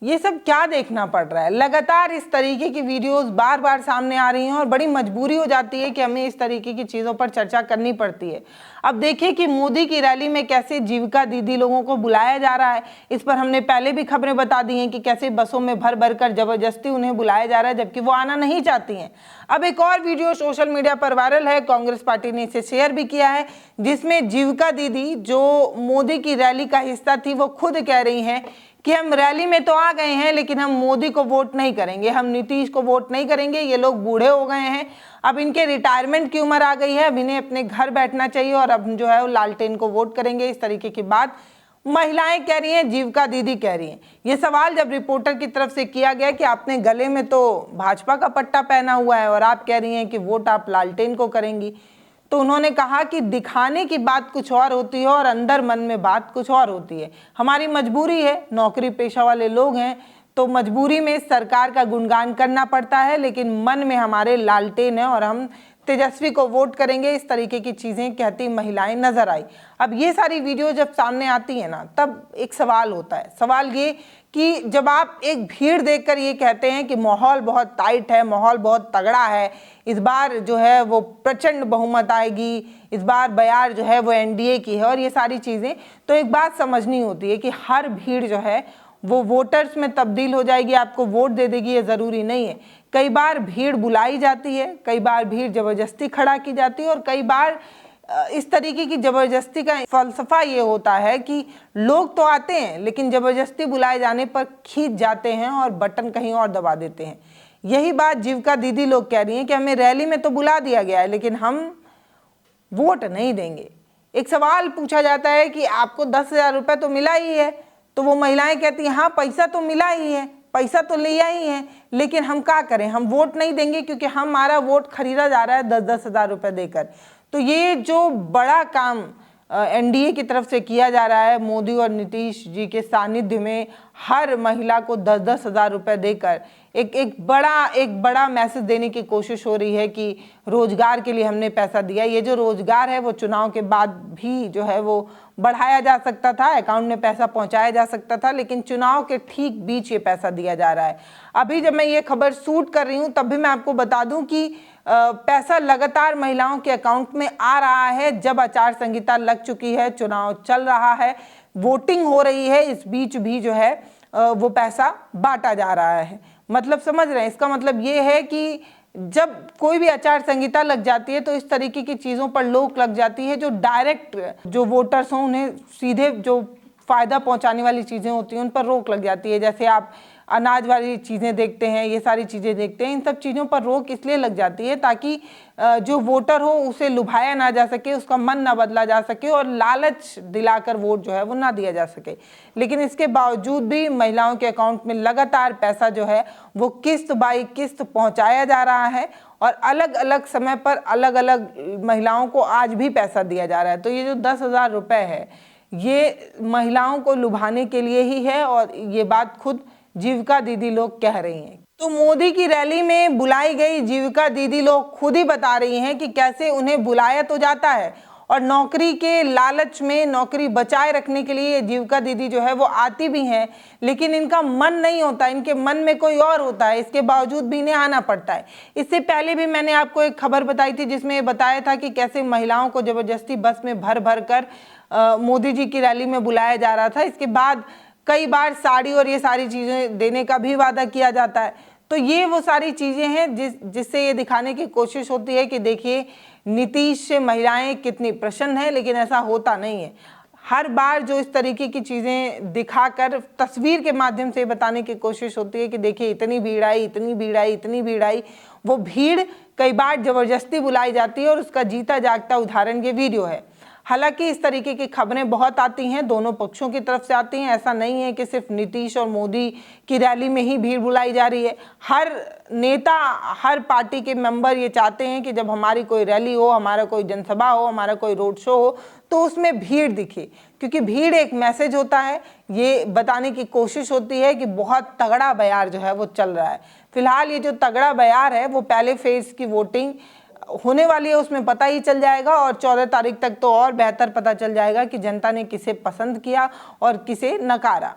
ये सब क्या देखना पड़ रहा है? लगातार इस तरीके की वीडियोस बार बार सामने आ रही हैं और बड़ी मजबूरी हो जाती है कि हमें इस तरीके की चीज़ों पर चर्चा करनी पड़ती है। अब देखिए कि मोदी की रैली में कैसे जीविका दीदी लोगों को बुलाया जा रहा है। इस पर हमने पहले भी खबरें बता दी हैं कि कैसे बसों में भर भर कर जबरदस्ती उन्हें बुलाया जा रहा है, जबकि वो आना नहीं चाहती हैं। अब एक और वीडियो सोशल मीडिया पर वायरल है, कांग्रेस पार्टी ने इसे शेयर भी किया है, जिसमें जीविका दीदी जो मोदी की रैली का हिस्सा थी वो खुद कह रही हैं कि हम रैली में तो आ गए हैं लेकिन हम मोदी को वोट नहीं करेंगे, हम नीतीश को वोट नहीं करेंगे, ये लोग बूढ़े हो गए हैं, अब इनके रिटायरमेंट की उम्र आ गई है, अब इन्हें अपने घर बैठना चाहिए और अब जो है वो लालटेन को वोट करेंगे। इस तरीके की बात महिलाएं कह रही हैं, जीविका दीदी कह रही हैं। ये सवाल जब रिपोर्टर की तरफ से किया गया कि आपने गले में तो भाजपा का पट्टा पहना हुआ है और आप कह रही हैं कि वोट आप लालटेन को करेंगी, तो उन्होंने कहा कि दिखाने की बात कुछ और होती है और अंदर मन में बात कुछ और होती है। हमारी मजबूरी है, नौकरी पेशा वाले लोग हैं तो मजबूरी में सरकार का गुणगान करना पड़ता है, लेकिन मन में हमारे लालटेन है और हम तेजस्वी को वोट करेंगे। इस तरीके की चीज़ें कहती महिलाएं नजर आई। अब ये सारी वीडियो जब सामने आती है ना, तब एक सवाल होता है। सवाल ये कि जब आप एक भीड़ देखकर ये कहते हैं कि माहौल बहुत टाइट है, माहौल बहुत तगड़ा है, इस बार जो है वो प्रचंड बहुमत आएगी, इस बार बयार जो है वो एनडीए की है और ये सारी चीज़ें, तो एक बात समझनी होती है कि हर भीड़ जो है वो वोटर्स में तब्दील हो जाएगी, आपको वोट दे देगी, ये ज़रूरी नहीं है। कई बार भीड़ बुलाई जाती है, कई बार भीड़ ज़बरदस्ती खड़ा की जाती है और कई बार इस तरीके की ज़बरदस्ती का फलसफा ये होता है कि लोग तो आते हैं लेकिन ज़बरदस्ती बुलाए जाने पर खींच जाते हैं और बटन कहीं और दबा देते हैं। यही बात जीविका दीदी लोग कह रही हैं कि हमें रैली में तो बुला दिया गया है लेकिन हम वोट नहीं देंगे। एक सवाल पूछा जाता है कि आपको 10,000 रुपये तो मिला ही है, तो वो महिलाएं कहती हैं हाँ पैसा तो मिला ही है, पैसा तो लिया ही है, लेकिन हम क्या करें, हम वोट नहीं देंगे क्योंकि हमारा वोट खरीदा जा रहा है 10-10 हज़ार रुपये देकर। तो ये जो बड़ा काम एनडीए की तरफ से किया जा रहा है, मोदी और नीतीश जी के सानिध्य में हर महिला को 10-10 हज़ार रुपये देकर एक बड़ा मैसेज देने की कोशिश हो रही है कि रोजगार के लिए हमने पैसा दिया। ये जो रोजगार है वो चुनाव के बाद भी जो है वो बढ़ाया जा सकता था, अकाउंट में पैसा पहुंचाया जा सकता था, लेकिन चुनाव के ठीक बीच ये पैसा दिया जा रहा है। अभी जब मैं ये खबर शूट कर रही हूँ तब भी मैं आपको बता दूं कि पैसा लगातार महिलाओं के अकाउंट में आ रहा है। जब आचार संहिता लग चुकी है, चुनाव चल रहा है, वोटिंग हो रही है, इस बीच भी जो है वो पैसा बांटा जा रहा है। मतलब समझ रहे हैं, इसका मतलब ये है कि जब कोई भी आचार संहिता लग जाती है तो इस तरीके की चीज़ों पर रोक लग जाती है। जो डायरेक्ट जो वोटर्स हों उन्हें सीधे जो फ़ायदा पहुंचाने वाली चीज़ें होती हैं उन पर रोक लग जाती है। जैसे आप अनाज वाली चीज़ें देखते हैं, ये सारी चीज़ें देखते हैं, इन सब चीज़ों पर रोक इसलिए लग जाती है ताकि जो वोटर हो उसे लुभाया ना जा सके, उसका मन ना बदला जा सके और लालच दिलाकर वोट जो है वो ना दिया जा सके। लेकिन इसके बावजूद भी महिलाओं के अकाउंट में लगातार पैसा जो है वो किस्त बाई किस्त पहुंचाया जा रहा है और अलग अलग समय पर अलग अलग महिलाओं को आज भी पैसा दिया जा रहा है। तो ये जो 10,000 रुपये है ये महिलाओं को लुभाने के लिए ही है और ये बात खुद जीविका दीदी लोग कह रही हैं। तो मोदी की रैली में बुलाई गई जीविका दीदी लोग खुद ही बता रही हैं कि कैसे उन्हें बुलाया तो जाता है और नौकरी के लालच में, नौकरी बचाए रखने के लिए जीविका दीदी जो है वो आती भी हैं, लेकिन इनका मन नहीं होता, इनके मन में कोई और होता है, इसके बावजूद भी इन्हें आना पड़ता है। इससे पहले भी मैंने आपको एक खबर बताई थी जिसमें बताया था कि कैसे महिलाओं को जबरदस्ती बस में भर भर कर मोदी जी की रैली में बुलाया जा रहा था। इसके बाद कई बार साड़ी और ये सारी चीज़ें देने का भी वादा किया जाता है। तो ये वो सारी चीज़ें हैं जिससे ये दिखाने की कोशिश होती है कि देखिए नीतीश से महिलाएं कितनी प्रसन्न हैं, लेकिन ऐसा होता नहीं है। हर बार जो इस तरीके की चीज़ें दिखाकर तस्वीर के माध्यम से बताने की कोशिश होती है कि देखिए इतनी भीड़ आई, इतनी भीड़ आई, इतनी भीड़ आई। वो भीड़ कई बार ज़बरदस्ती बुलाई जाती है और उसका जीता जागता उदाहरण ये वीडियो है। हालांकि इस तरीके की खबरें बहुत आती हैं, दोनों पक्षों की तरफ से आती हैं। ऐसा नहीं है कि सिर्फ नीतीश और मोदी की रैली में ही भीड़ बुलाई जा रही है। हर नेता, हर पार्टी के मेंबर ये चाहते हैं कि जब हमारी कोई रैली हो, हमारा कोई जनसभा हो, हमारा कोई रोड शो हो तो उसमें भीड़ दिखे, क्योंकि भीड़ एक मैसेज होता है, ये बताने की कोशिश होती है कि बहुत तगड़ा बयार जो है वो चल रहा है। फिलहाल ये जो तगड़ा बयार है वो पहले फेज की वोटिंग होने वाली है, उसमें पता ही चल जाएगा और 14 तारीख तक तो और बेहतर पता चल जाएगा कि जनता ने किसे पसंद किया और किसे नकारा।